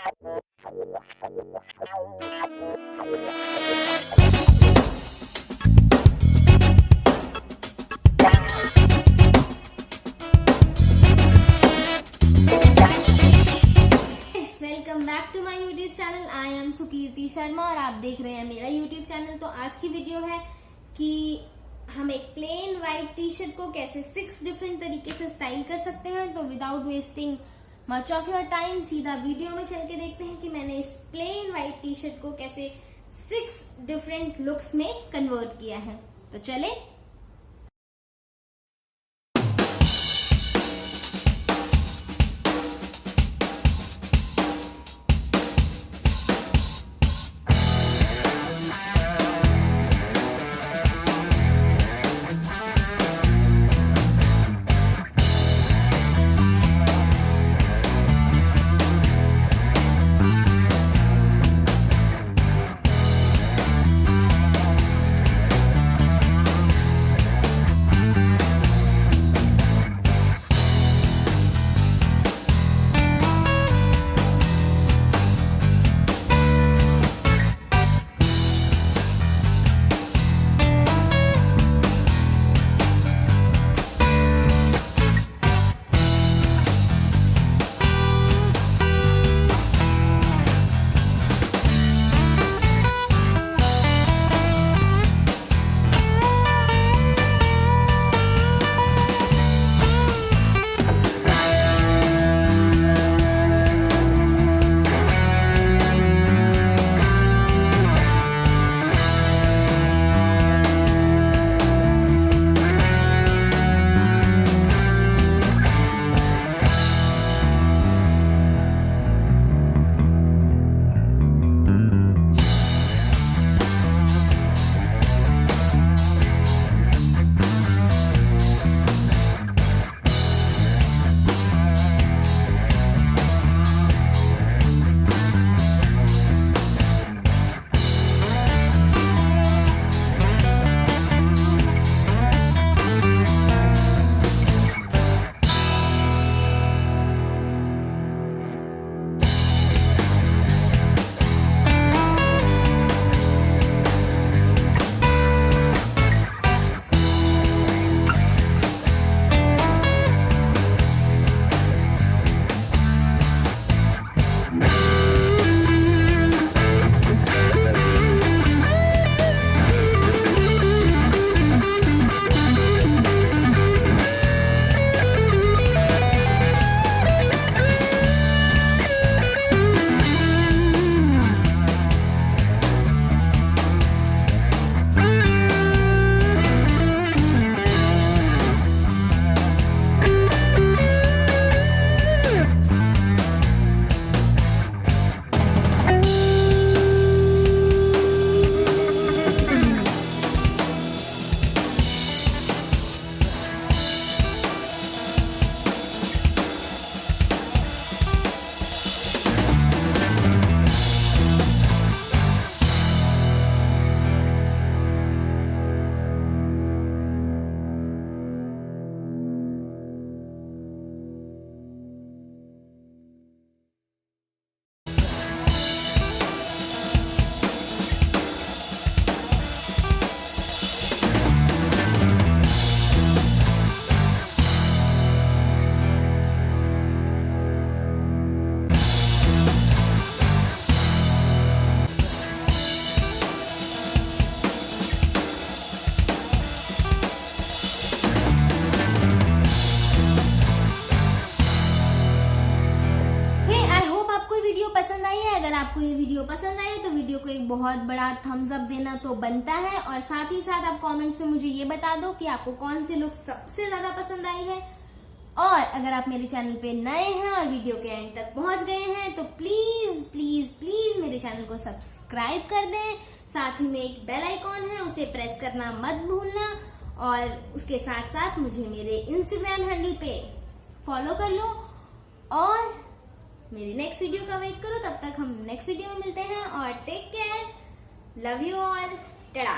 Welcome back to my YouTube channel. I am Sukirti Sharma और आप देख रहे हैं मेरा यूट्यूब चैनल। तो आज की वीडियो है कि हम एक प्लेन व्हाइट टी शर्ट को कैसे 6 डिफरेंट तरीके से स्टाइल कर सकते हैं। तो without wasting much of your time सीधा वीडियो में चल के देखते हैं कि मैंने इस प्लेन व्हाइट टी शर्ट को कैसे 6 डिफरेंट लुक्स में कन्वर्ट किया है। तो चले। पसंद आई है। अगर आपको ये वीडियो पसंद आई तो वीडियो को एक बहुत बड़ा थम्स अप देना तो बनता है, और साथ ही साथ आप कमेंट्स में मुझे ये बता दो कि आपको कौन सी लुक सबसे ज्यादा पसंद आई है। और अगर आप मेरे चैनल पे नए हैं और वीडियो के एंड तक पहुंच गए हैं तो प्लीज प्लीज प्लीज मेरे चैनल को सब्सक्राइब कर दें। साथ ही में एक बेल आइकॉन है, उसे प्रेस करना मत भूलना, और उसके साथ साथ मुझे मेरे इंस्टाग्राम हैंडल पे फॉलो कर लो और मेरी नेक्स्ट वीडियो का वेट करो। तब तक हम नेक्स्ट वीडियो में मिलते हैं और take care, love you all, Tata.